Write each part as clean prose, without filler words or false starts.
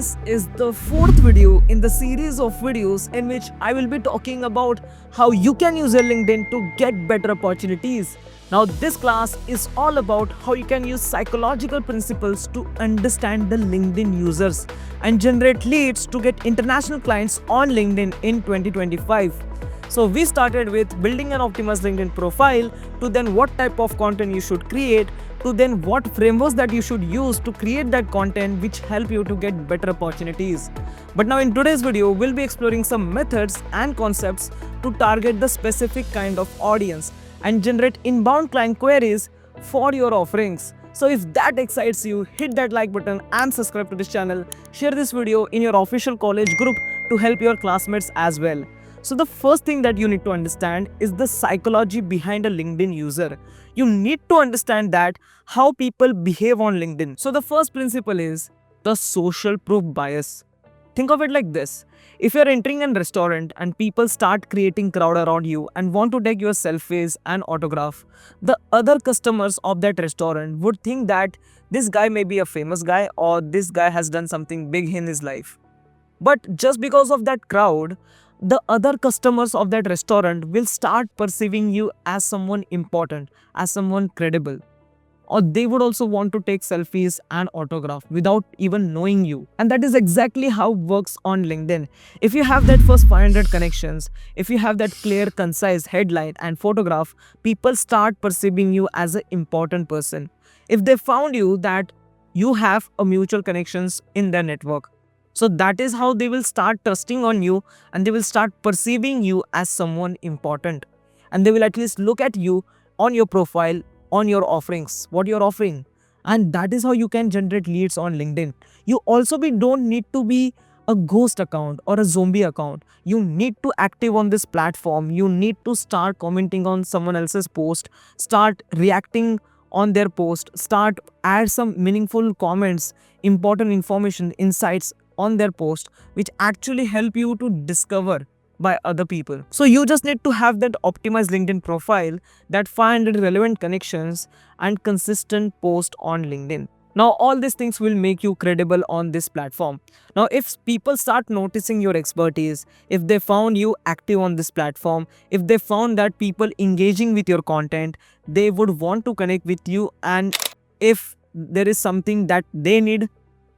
This is the fourth video in the series of videos in which I will be talking about how you can use your LinkedIn to get better opportunities. Now, this class is all about how you can use psychological principles to understand the LinkedIn users and generate leads to get international clients on LinkedIn in 2025. So we started with building an optimized LinkedIn profile, to then what type of content you should create, to then what frameworks that you should use to create that content which help you to get better opportunities. But now in today's video, we'll be exploring some methods and concepts to target the specific kind of audience and generate inbound client queries for your offerings. So if that excites you, hit that like button and subscribe to this channel. Share this video in your official college group to help your classmates as well. So the first thing that you need to understand is the psychology behind a LinkedIn user. You need to understand that how people behave on LinkedIn. So the first principle is the social proof bias. Think of it like this. If you're entering a restaurant and people start creating crowd around you and want to take your selfies and autograph, the other customers of that restaurant would think that this guy may be a famous guy or this guy has done something big in his life. But just because of that crowd, the other customers of that restaurant will start perceiving you as someone important, as someone credible. Or they would also want to take selfies and autograph without even knowing you. And that is exactly how it works on LinkedIn. If you have that first 500 connections, if you have that clear, concise headline and photograph, people start perceiving you as an important person. If they found you that you have a mutual connections in their network, so that is how they will start trusting on you and they will start perceiving you as someone important. And they will at least look at you on your profile, on your offerings, what you're offering. And that is how you can generate leads on LinkedIn. You also don't need to be a ghost account or a zombie account. You need to active on this platform. You need to start commenting on someone else's post, start reacting on their post, start add some meaningful comments, important information, insights on their post, which actually help you to discover by other people. So you just need to have that optimized LinkedIn profile, that 500 relevant connections and consistent post on LinkedIn. Now all these things will make you credible on this platform. Now if people start noticing your expertise, if they found you active on this platform, if they found that people engaging with your content, they would want to connect with you, and if there is something that they need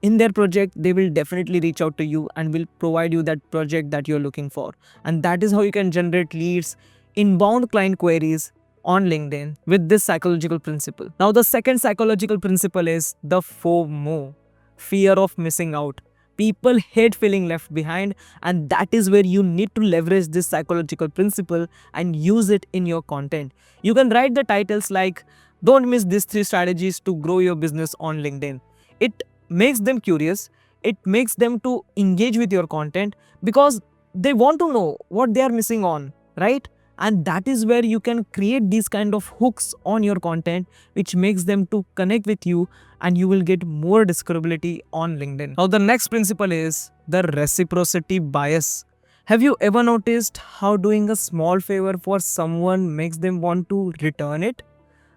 in their project, they will definitely reach out to you and will provide you that project that you're looking for. And that is how you can generate leads, inbound client queries on LinkedIn with this psychological principle. Now, the second psychological principle is the FOMO, fear of missing out. People hate feeling left behind, and that is where you need to leverage this psychological principle and use it in your content. You can write the titles like, "Don't miss these 3 strategies to grow your business on LinkedIn." It makes them curious, it makes them to engage with your content because they want to know what they are missing on, right? And that is where you can create these kind of hooks on your content which makes them to connect with you, and you will get more discoverability on LinkedIn. Now the next principle is the reciprocity bias. Have you ever noticed how doing a small favor for someone makes them want to return it?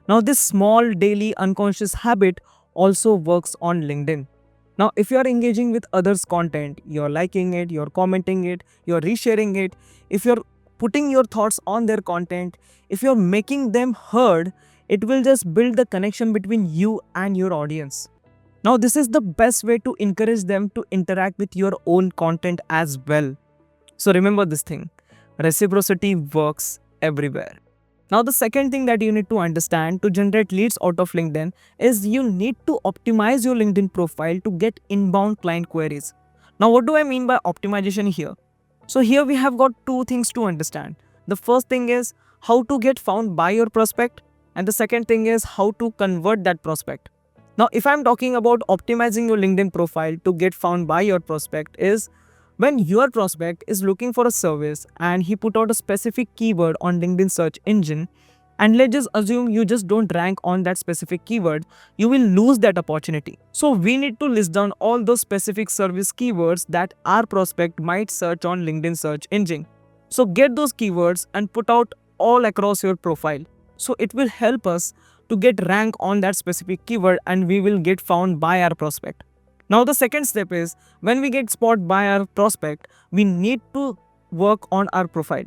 Now this small daily unconscious habit also works on LinkedIn. Now, if you are engaging with others' content, you're liking it, you're commenting it, you're resharing it, if you're putting your thoughts on their content, if you're making them heard, it will just build the connection between you and your audience. Now, this is the best way to encourage them to interact with your own content as well. So remember this thing, reciprocity works everywhere. Now, the second thing that you need to understand to generate leads out of LinkedIn is you need to optimize your LinkedIn profile to get inbound client queries. Now, what do I mean by optimization here? So here we have got 2 things to understand. The first thing is how to get found by your prospect, and the second thing is how to convert that prospect. Now, if I'm talking about optimizing your LinkedIn profile to get found by your prospect is when your prospect is looking for a service and he put out a specific keyword on LinkedIn search engine, and let's just assume you just don't rank on that specific keyword, you will lose that opportunity. So we need to list down all those specific service keywords that our prospect might search on LinkedIn search engine. So get those keywords and put out all across your profile. So it will help us to get rank on that specific keyword and we will get found by our prospect. Now the second step is, when we get spotted by our prospect, we need to work on our profile.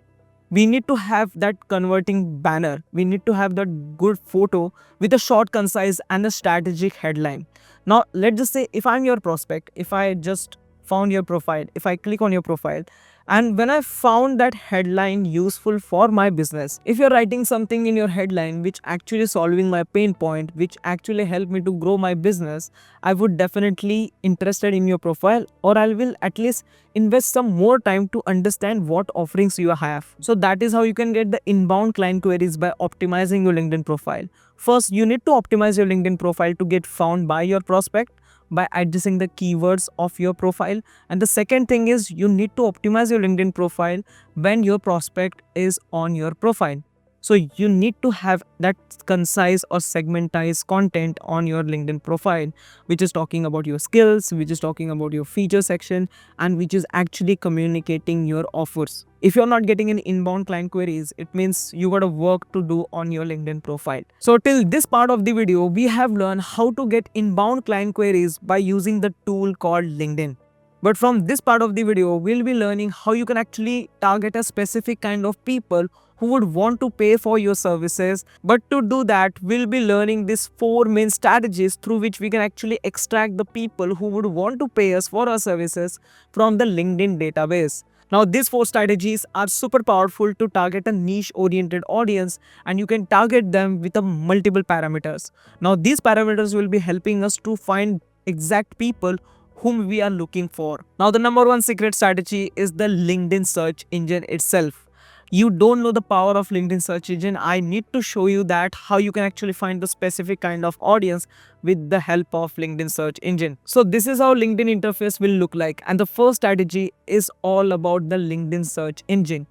We need to have that converting banner. We need to have that good photo with a short, concise, and a strategic headline. Now, let's just say if I'm your prospect, if I just found your profile, if I click on your profile, and when I found that headline useful for my business, if you're writing something in your headline which actually solving my pain point, which actually help me to grow my business, I would definitely interested in your profile, or I will at least invest some more time to understand what offerings you have. So that is how you can get the inbound client queries by optimizing your LinkedIn profile. First, you need to optimize your LinkedIn profile to get found by your prospect by addressing the keywords of your profile. And the second thing is, you need to optimize your LinkedIn profile when your prospect is on your profile. So you need to have that concise or segmentized content on your LinkedIn profile, which is talking about your skills, which is talking about your feature section, and which is actually communicating your offers. If you're not getting any inbound client queries, it means you got a work to do on your LinkedIn profile. So till this part of the video, we have learned how to get inbound client queries by using the tool called LinkedIn. But from this part of the video, we'll be learning how you can actually target a specific kind of people who would want to pay for your services. But to do that, we'll be learning these 4 main strategies through which we can actually extract the people who would want to pay us for our services from the LinkedIn database. Now, these 4 strategies are super powerful to target a niche oriented audience, and you can target them with a multiple parameters. Now, these parameters will be helping us to find exact people whom we are looking for. Now, the number one secret strategy is the LinkedIn search engine itself. You don't know the power of LinkedIn search engine. I need to show you that how you can actually find the specific kind of audience with the help of LinkedIn search engine. So this is how LinkedIn interface will look like. And the first strategy is all about the LinkedIn search engine.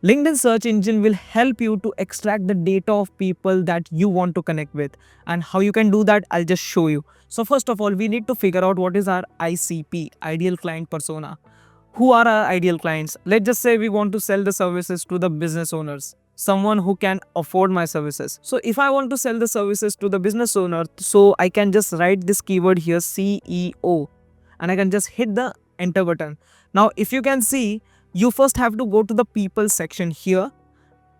LinkedIn search engine will help you to extract the data of people that you want to connect with. And how you can do that, I'll just show you. So first of all, we need to figure out what is our ICP, ideal client persona. Who are our ideal clients? Let's just say we want to sell the services to the business owners, someone who can afford my services. So if I want to sell the services to the business owner, so I can just write this keyword here, CEO, and I can just hit the enter button. Now, if you can see, you first have to go to the people section here.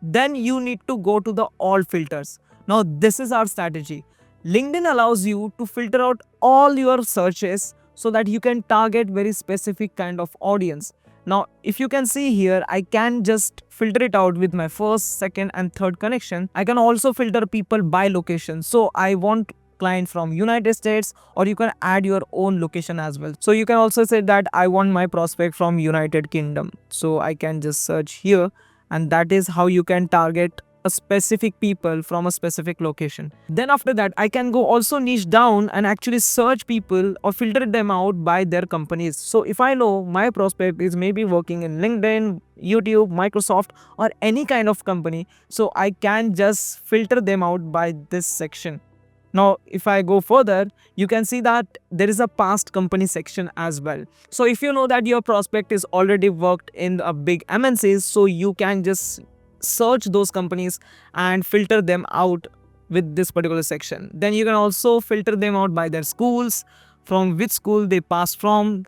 Then you need to go to the all filters. Now, this is our strategy. LinkedIn allows you to filter out all your searches so that you can target very specific kind of audience. Now, if you can see here, I can just filter it out with my first, second, and third connection. I can also filter people by location. So I want client from United States, or you can add your own location as well. So you can also say that I want my prospect from United Kingdom. So I can just search here, and that is how you can target a specific people from a specific location. Then after that, I can go also niche down and actually search people or filter them out by their companies. So if I know my prospect is maybe working in LinkedIn, YouTube, Microsoft, or any kind of company, so I can just filter them out by this section. Now, if I go further, you can see that there is a past company section as well. So if you know that your prospect is already worked in a big MNCs, so you can just search those companies and filter them out with this particular section. Then you can also filter them out by their schools, from which school they passed from.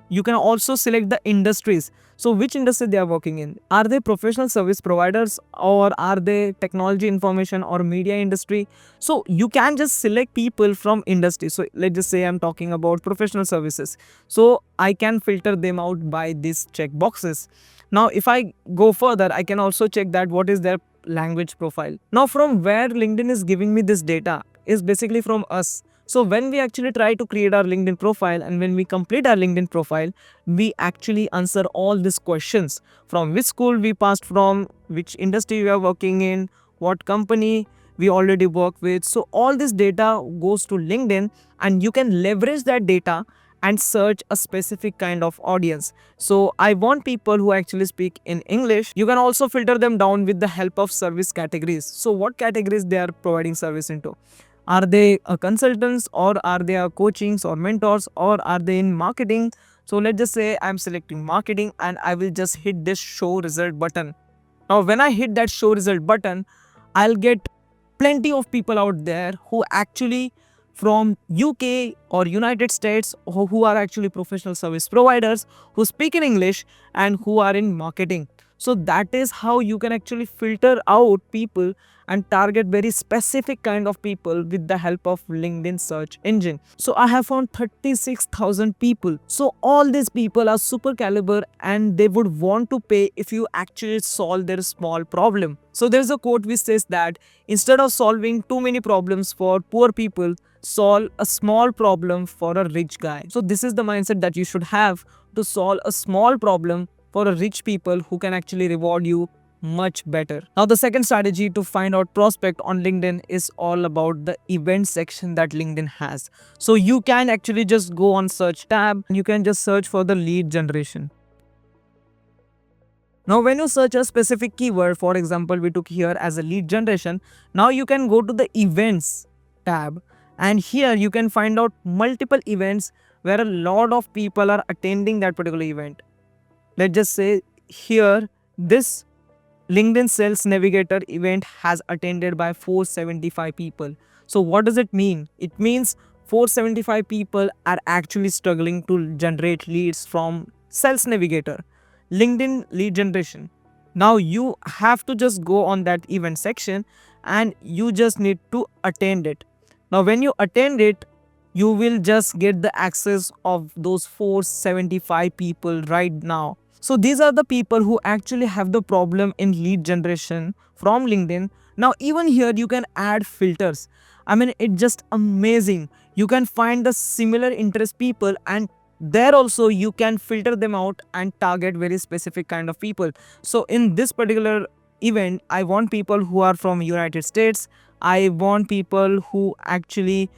You can also select the industries. So which industry they are working in. Are they professional service providers, or are they technology, information, or media industry? So you can just select people from industry. So let's just say I'm talking about professional services. So I can filter them out by these check boxes. Now, if I go further, I can also check that what is their language profile. Now, from where LinkedIn is giving me this data is basically from us. So when we actually try to create our LinkedIn profile, and when we complete our LinkedIn profile, we actually answer all these questions. From which school we passed from, which industry we are working in, what company we already work with. So all this data goes to LinkedIn, and you can leverage that data and search a specific kind of audience. So I want people who actually speak in English. You can also filter them down with the help of service categories. So what categories they are providing service into? Are they consultants, or are they coachings or mentors, or are they in marketing? So let's just say I'm selecting marketing, and I will just hit this show result button. Now when I hit that show result button, I'll get plenty of people out there who actually from UK or United States who are actually professional service providers who speak in English and who are in marketing. So that is how you can actually filter out people and target very specific kind of people with the help of LinkedIn search engine. So I have found 36,000 people. So all these people are super caliber and they would want to pay if you actually solve their small problem. So there's a quote which says that instead of solving too many problems for poor people, solve a small problem for a rich guy. So this is the mindset that you should have to solve a small problem for a rich people who can actually reward you much better. Now the second strategy to find out prospect on LinkedIn is all about the event section that LinkedIn has. So you can actually just go on search tab and you can just search for the lead generation. Now when you search a specific keyword, for example we took here as a lead generation, now you can go to the events tab and here you can find out multiple events where a lot of people are attending that particular event. Let's just say here this LinkedIn Sales Navigator event has attended by 475 people. So what does it mean? It means 475 people are actually struggling to generate leads from Sales Navigator, LinkedIn lead generation. Now you have to just go on that event section and you just need to attend it. Now when you attend it, you will just get the access of those 475 people right now. So these are the people who actually have the problem in lead generation from LinkedIn. Now even here you can add filters. I mean, it's just amazing. You can find the similar interest people and there also you can filter them out and target very specific kind of people. So in this particular event, I want people who are from United States. I want people who actually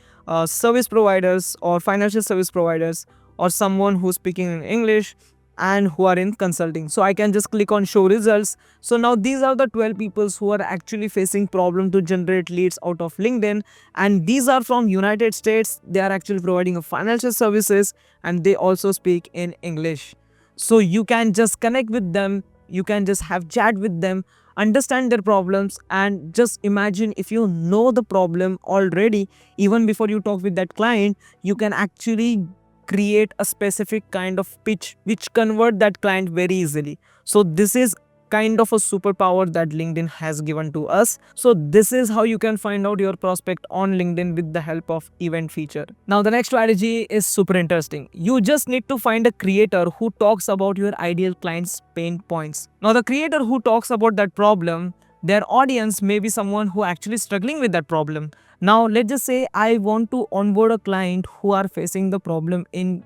service providers or financial service providers or someone who's speaking in English and who are in consulting. So I can just click on show results. So now these are the 12 people who are actually facing problem to generate leads out of LinkedIn, and these are from United States. They are actually providing a financial services and they also speak in English. So you can just connect with them, you can just have chat with them, understand their problems, and just imagine if you know the problem already, even before you talk with that client, you can actually create a specific kind of pitch which convert that client very easily. So this is kind of a superpower that LinkedIn has given to us. So this is how you can find out your prospect on LinkedIn with the help of event feature. Now the next strategy is super interesting. You just need to find a creator who talks about your ideal client's pain points. Now the creator who talks about that problem, their audience may be someone who actually struggling with that problem. Now let's just say I want to onboard a client who are facing the problem in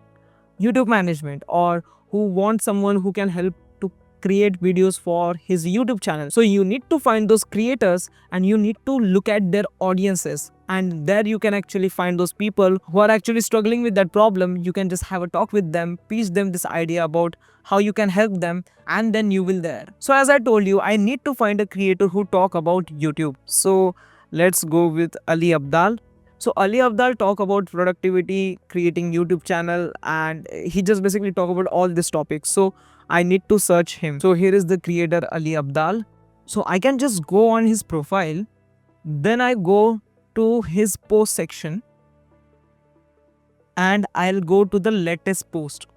YouTube management or who want someone who can help to create videos for his YouTube channel. So you need to find those creators and you need to look at their audiences, and there you can actually find those people who are actually struggling with that problem. You can just have a talk with them, pitch them this idea about how you can help them, and then you will there. So as I told you, I need to find a creator who talk about YouTube. So let's go with Ali Abdal. So Ali Abdal talk about productivity, creating YouTube channel, and he just basically talk about all these topics. So I need to search him. So here is the creator Ali Abdal. So I can just go on his profile. Then I go to his post section and I'll go to the latest post.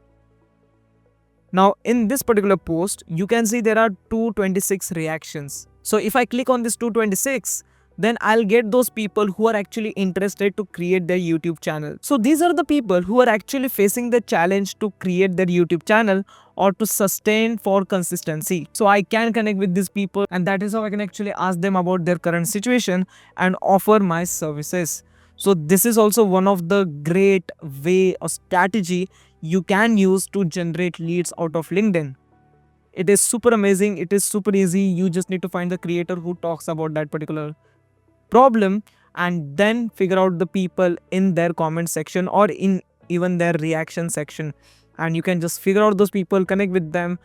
Now in this particular post, you can see there are 226 reactions. So if I click on this 226, then I'll get those people who are actually interested to create their YouTube channel. So these are the people who are actually facing the challenge to create their YouTube channel or to sustain for consistency. So I can connect with these people, and that is how I can actually ask them about their current situation and offer my services. So this is also one of the great way or strategy you can use to generate leads out of LinkedIn. It is super amazing. It is super easy. You just need to find the creator who talks about that particular problem and then figure out the people in their comment section or in even their reaction section, and you can just figure out those people, connect with them,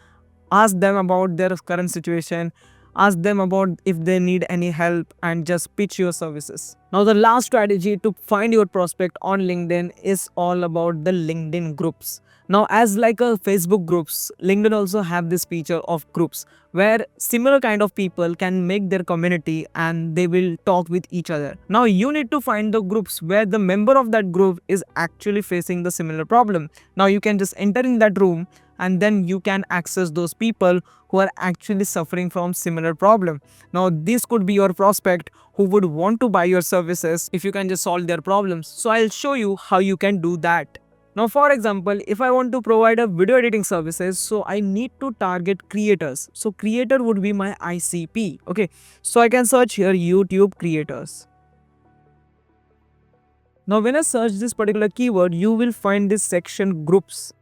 ask them about their current situation, ask them about if they need any help, and just pitch your services. Now the last strategy to find your prospect on LinkedIn is all about the LinkedIn groups. Now, as like a Facebook groups, LinkedIn also have this feature of groups where similar kind of people can make their community and they will talk with each other. Now, you need to find the groups where the member of that group is actually facing the similar problem. Now, you can just enter in that room and then you can access those people who are actually suffering from similar problem. Now, this could be your prospect who would want to buy your services if you can just solve their problems. So, I'll show you how you can do that. Now, for example, if I want to provide a video editing services, so I need to target creators. So creator would be my ICP. Okay. So I can search here YouTube creators. Now, when I search this particular keyword, you will find this section groups.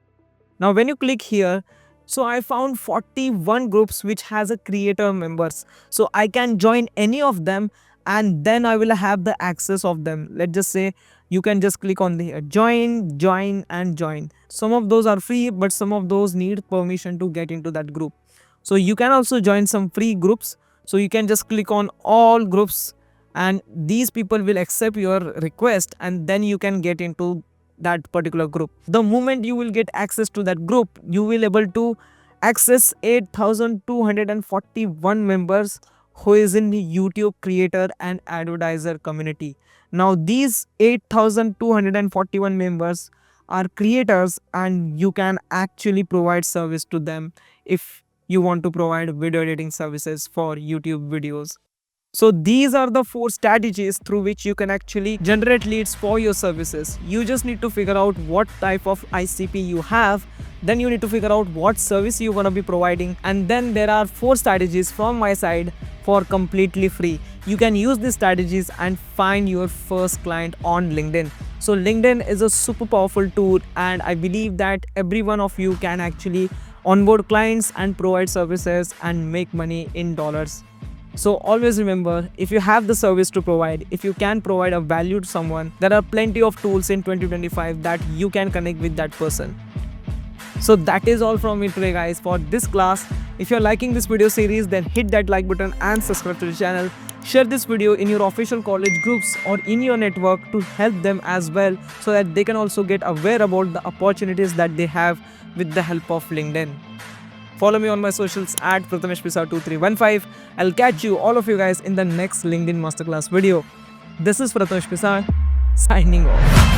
Now, when you click here, so I found 41 groups which has a creator members. So I can join any of them and then I will have the access of them. Let's just say you can just click on the join and join. Some of those are free, but some of those need permission to get into that group. So you can also join some free groups. So you can just click on all groups and these people will accept your request and then you can get into that particular group. The moment you will get access to that group, you will able to access 8,241 members who is in the YouTube creator and advertiser community. Now these 8,241 members are creators and you can actually provide service to them if you want to provide video editing services for YouTube videos. So these are the 4 strategies through which you can actually generate leads for your services. You just need to figure out what type of ICP you have. Then you need to figure out what service you want to be providing. And then there are 4 strategies from my side for completely free. You can use these strategies and find your first client on LinkedIn. So LinkedIn is a super powerful tool and I believe that every one of you can actually onboard clients and provide services and make money in dollars. So always remember, if you have the service to provide, if you can provide a value to someone, there are plenty of tools in 2025 that you can connect with that person. So that is all from me today guys for this class. If you're liking this video series, then hit that like button and subscribe to the channel. Share this video in your official college groups or in your network to help them as well so that they can also get aware about the opportunities that they have with the help of LinkedIn. Follow me on my socials at prathameshpisar2315. I'll catch you, all of you guys, in the next LinkedIn Masterclass video. This is Prathamesh Pisar, signing off.